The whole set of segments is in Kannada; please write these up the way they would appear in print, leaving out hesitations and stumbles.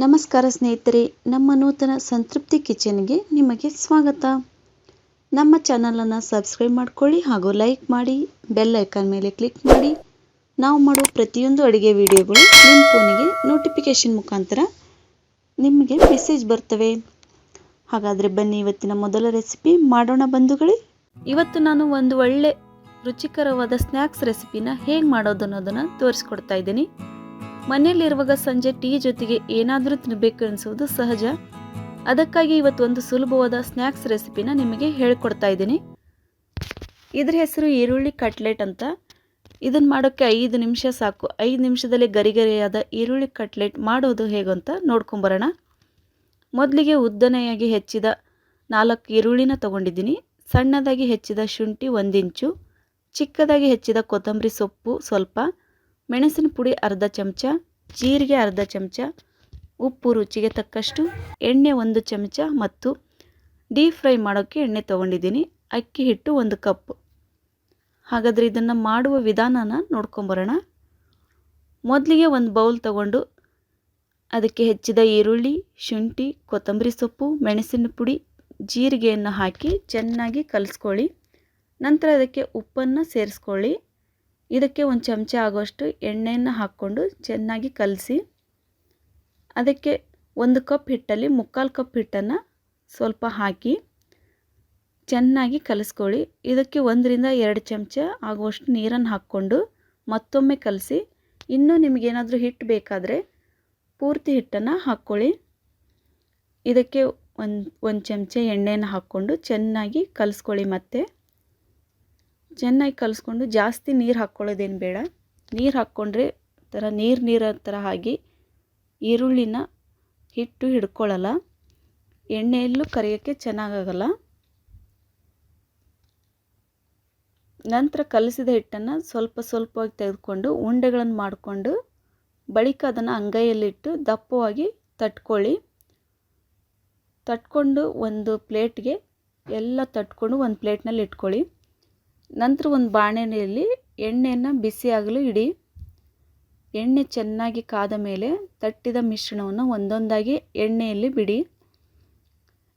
ನಮಸ್ಕಾರ ಸ್ನೇಹಿತರೆ, ನಮ್ಮ ನೂತನ ಸಂತೃಪ್ತಿ ಕಿಚನ್ಗೆ ನಿಮಗೆ ಸ್ವಾಗತ. ನಮ್ಮ ಚಾನಲನ್ನು ಸಬ್ಸ್ಕ್ರೈಬ್ ಮಾಡ್ಕೊಳ್ಳಿ ಹಾಗೂ ಲೈಕ್ ಮಾಡಿ, ಬೆಲ್ ಐಕಾನ್ ಮೇಲೆ ಕ್ಲಿಕ್ ಮಾಡಿ. ನಾವು ಮಾಡುವ ಪ್ರತಿಯೊಂದು ಅಡುಗೆ ವಿಡಿಯೋಗಳು ನಿಮ್ಮ ಫೋನಿಗೆ ನೋಟಿಫಿಕೇಶನ್ ಮುಖಾಂತರ ನಿಮಗೆ ಮೆಸೇಜ್ ಬರ್ತವೆ. ಹಾಗಾದರೆ ಬನ್ನಿ ಇವತ್ತಿನ ಮೊದಲ ರೆಸಿಪಿ ಮಾಡೋಣ ಬಂಧುಗಳೇ. ಇವತ್ತು ನಾನು ಒಂದು ಒಳ್ಳೆ ರುಚಿಕರವಾದ ಸ್ನ್ಯಾಕ್ಸ್ ರೆಸಿಪಿನ ಹೇಗೆ ಮಾಡೋದು ಅನ್ನೋದನ್ನು ತೋರಿಸ್ಕೊಡ್ತಾ ಇದ್ದೀನಿ. ಮನೆಯಲ್ಲಿರುವಾಗ ಸಂಜೆ ಟೀ ಜೊತೆಗೆ ಏನಾದರೂ ತಿನ್ನಬೇಕು ಅನಿಸೋದು ಸಹಜ. ಅದಕ್ಕಾಗಿ ಇವತ್ತು ಒಂದು ಸುಲಭವಾದ ಸ್ನ್ಯಾಕ್ಸ್ ರೆಸಿಪಿನ ನಿಮಗೆ ಹೇಳ್ಕೊಡ್ತಾ ಇದ್ದೀನಿ. ಇದ್ರ ಹೆಸರು ಈರುಳ್ಳಿ ಕಟ್ಲೆಟ್ ಅಂತ. ಇದನ್ನು ಮಾಡೋಕ್ಕೆ 5 ನಿಮಿಷ ಸಾಕು. 5 ನಿಮಿಷದಲ್ಲಿ ಗರಿಗರಿಯಾದ ಈರುಳ್ಳಿ ಕಟ್ಲೆಟ್ ಮಾಡೋದು ಹೇಗಂತ ನೋಡ್ಕೊಂಬರೋಣ. ಮೊದಲಿಗೆ ಉದ್ದನೆಯಾಗಿ ಹೆಚ್ಚಿದ 4 ಈರುಳ್ಳಿನ ತೊಗೊಂಡಿದ್ದೀನಿ. ಸಣ್ಣದಾಗಿ ಹೆಚ್ಚಿದ ಶುಂಠಿ 1 ಇಂಚು, ಚಿಕ್ಕದಾಗಿ ಹೆಚ್ಚಿದ ಕೊತ್ತಂಬರಿ ಸೊಪ್ಪು ಸ್ವಲ್ಪ, ಮೆಣಸಿನ ಪುಡಿ ಅರ್ಧ ಚಮಚ, ಜೀರಿಗೆ ಅರ್ಧ ಚಮಚ, ಉಪ್ಪು ರುಚಿಗೆ ತಕ್ಕಷ್ಟು, ಎಣ್ಣೆ 1 ಚಮಚ ಮತ್ತು ಡೀಪ್ ಫ್ರೈ ಮಾಡೋಕ್ಕೆ ಎಣ್ಣೆ ತೊಗೊಂಡಿದ್ದೀನಿ. ಅಕ್ಕಿ ಹಿಟ್ಟು 1 ಕಪ್. ಹಾಗಾದರೆ ಇದನ್ನು ಮಾಡುವ ವಿಧಾನನ ನೋಡ್ಕೊಂಬರೋಣ. ಮೊದಲಿಗೆ ಒಂದು ಬೌಲ್ ತಗೊಂಡು ಅದಕ್ಕೆ ಹೆಚ್ಚಿದ ಈರುಳ್ಳಿ, ಶುಂಠಿ, ಕೊತ್ತಂಬರಿ ಸೊಪ್ಪು, ಮೆಣಸಿನ ಪುಡಿ, ಜೀರಿಗೆಯನ್ನು ಹಾಕಿ ಚೆನ್ನಾಗಿ ಕಲಿಸ್ಕೊಳ್ಳಿ. ನಂತರ ಅದಕ್ಕೆ ಉಪ್ಪನ್ನು ಸೇರಿಸ್ಕೊಳ್ಳಿ. ಇದಕ್ಕೆ 1 ಚಮಚ ಆಗುವಷ್ಟು ಎಣ್ಣೆಯನ್ನು ಹಾಕ್ಕೊಂಡು ಚೆನ್ನಾಗಿ ಕಲಸಿ ಅದಕ್ಕೆ 1 ಕಪ್ ಹಿಟ್ಟಲ್ಲಿ 3/4 ಕಪ್ ಹಿಟ್ಟನ್ನು ಸ್ವಲ್ಪ ಹಾಕಿ ಚೆನ್ನಾಗಿ ಕಲಿಸ್ಕೊಳ್ಳಿ. ಇದಕ್ಕೆ 1 ರಿಂದ 2 ಚಮಚ ಆಗುವಷ್ಟು ನೀರನ್ನು ಹಾಕ್ಕೊಂಡು ಮತ್ತೊಮ್ಮೆ ಕಲಸಿ. ಇನ್ನೂ ನಿಮಗೇನಾದರೂ ಹಿಟ್ಟು ಬೇಕಾದರೆ ಪೂರ್ತಿ ಹಿಟ್ಟನ್ನು ಹಾಕ್ಕೊಳ್ಳಿ. ಇದಕ್ಕೆ ಒಂದು ಚಮಚ ಎಣ್ಣೆಯನ್ನು ಹಾಕ್ಕೊಂಡು ಚೆನ್ನಾಗಿ ಕಲಿಸ್ಕೊಳ್ಳಿ. ಮತ್ತೆ ಚೆನ್ನಾಗಿ ಕಲಿಸ್ಕೊಂಡು ಜಾಸ್ತಿ ನೀರು ಹಾಕ್ಕೊಳ್ಳೋದೇನು ಬೇಡ. ನೀರು ಹಾಕ್ಕೊಂಡ್ರೆ ಥರ ನೀರು ಥರ ಆಗಿ ಈರುಳ್ಳಿನ ಹಿಟ್ಟು ಹಿಡ್ಕೊಳ್ಳಲ್ಲ, ಎಣ್ಣೆಯಲ್ಲೂ ಕರಿಯೋಕ್ಕೆ ಚೆನ್ನಾಗಾಗಲ್ಲ. ನಂತರ ಕಲಸಿದ ಹಿಟ್ಟನ್ನು ಸ್ವಲ್ಪವಾಗಿ ತೆಗೆದುಕೊಂಡು ಉಂಡೆಗಳನ್ನು ಮಾಡಿಕೊಂಡು ಬಳಿಕ ಅದನ್ನು ಅಂಗೈಯಲ್ಲಿಟ್ಟು ದಪ್ಪವಾಗಿ ತಟ್ಕೊಂಡು ಒಂದು ಪ್ಲೇಟ್ಗೆ ಎಲ್ಲ ತಟ್ಕೊಂಡು ಒಂದು ಪ್ಲೇಟ್ನಲ್ಲಿ ಇಟ್ಕೊಳ್ಳಿ. ನಂತರ ಒಂದು ಬಾಣಲೆಯಲ್ಲಿ ಎಣ್ಣೆಯನ್ನು ಬಿಸಿಯಾಗಲು ಇಡಿ. ಎಣ್ಣೆ ಚೆನ್ನಾಗಿ ಕಾದ ಮೇಲೆ ತಟ್ಟಿದ ಮಿಶ್ರಣವನ್ನು ಒಂದೊಂದಾಗಿ ಎಣ್ಣೆಯಲ್ಲಿ ಬಿಡಿ.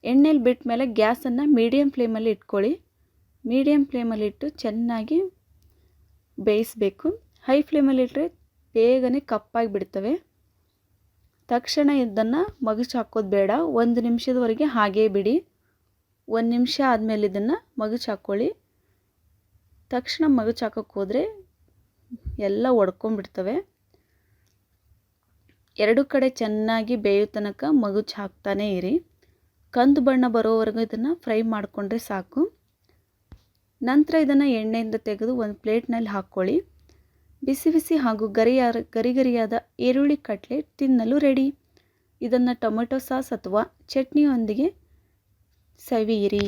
ಎಣ್ಣೆಯಲ್ಲಿ ಬಿಟ್ಟ ಮೇಲೆ ಗ್ಯಾಸನ್ನು ಮೀಡಿಯಮ್ ಫ್ಲೇಮಲ್ಲಿ ಇಟ್ಕೊಳ್ಳಿ. ಮೀಡಿಯಮ್ ಫ್ಲೇಮಲ್ಲಿ ಇಟ್ಟು ಚೆನ್ನಾಗಿ ಬೇಯಿಸಬೇಕು. ಹೈ ಫ್ಲೇಮಲ್ಲಿ ಇಟ್ಟರೆ ಬೇಗನೆ ಕಪ್ಪಾಗಿ ಬಿಡ್ತವೆ. ತಕ್ಷಣ ಇದನ್ನು ಮಗುಚಿ ಹಾಕೋದು ಬೇಡ. 1 ನಿಮಿಷದವರೆಗೆ ಹಾಗೇ ಬಿಡಿ. 1 ನಿಮಿಷ ಆದಮೇಲೆ ಇದನ್ನು ಮಗುಚಿ ಹಾಕ್ಕೊಳ್ಳಿ. ತಕ್ಷಣ ಮಗುಚಿ ಹಾಕೋಕ್ಕೆ ಹೋದರೆ ಎಲ್ಲ ಒಡ್ಕೊಂಡ್ಬಿಡ್ತವೆ. 2 ಕಡೆ ಚೆನ್ನಾಗಿ ಬೇಯೋ ತನಕ ಮಗುಚಿ ಹಾಕ್ತಾನೇ ಇರಿ. ಕಂದು ಬಣ್ಣ ಬರೋವರೆಗೂ ಇದನ್ನು ಫ್ರೈ ಮಾಡಿಕೊಂಡ್ರೆ ಸಾಕು. ನಂತರ ಇದನ್ನು ಎಣ್ಣೆಯಿಂದ ತೆಗೆದು ಒಂದು ಪ್ಲೇಟ್ನಲ್ಲಿ ಹಾಕ್ಕೊಳ್ಳಿ. ಬಿಸಿ ಬಿಸಿ ಹಾಗೂ ಗರಿಗರಿಯಾದ ಈರುಳ್ಳಿ ಕಟ್ಲೆಟ್ ತಿನ್ನಲು ರೆಡಿ. ಇದನ್ನು ಟೊಮೆಟೊ ಸಾಸ್ ಅಥವಾ ಚಟ್ನಿಯೊಂದಿಗೆ ಸವಿಯಿರಿ.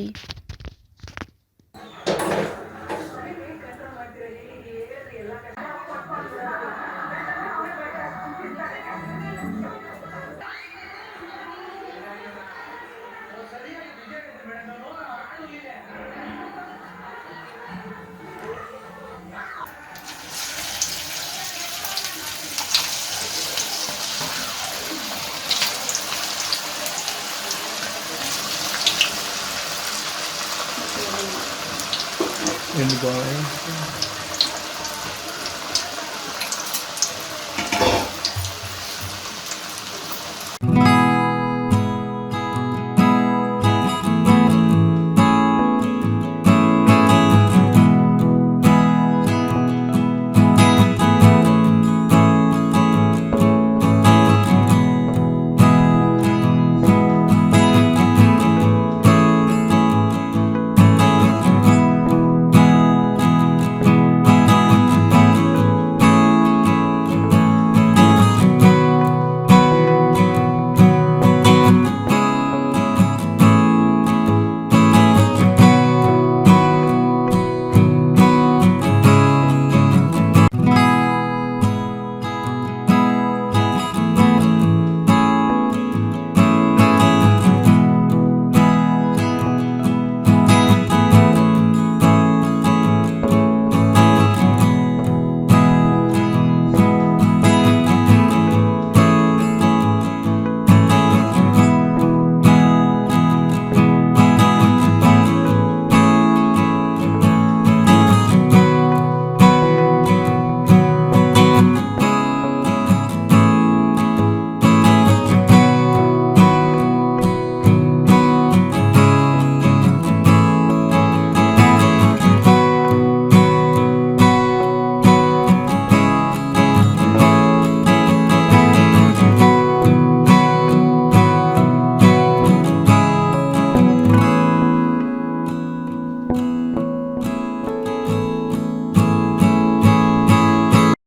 In the bar.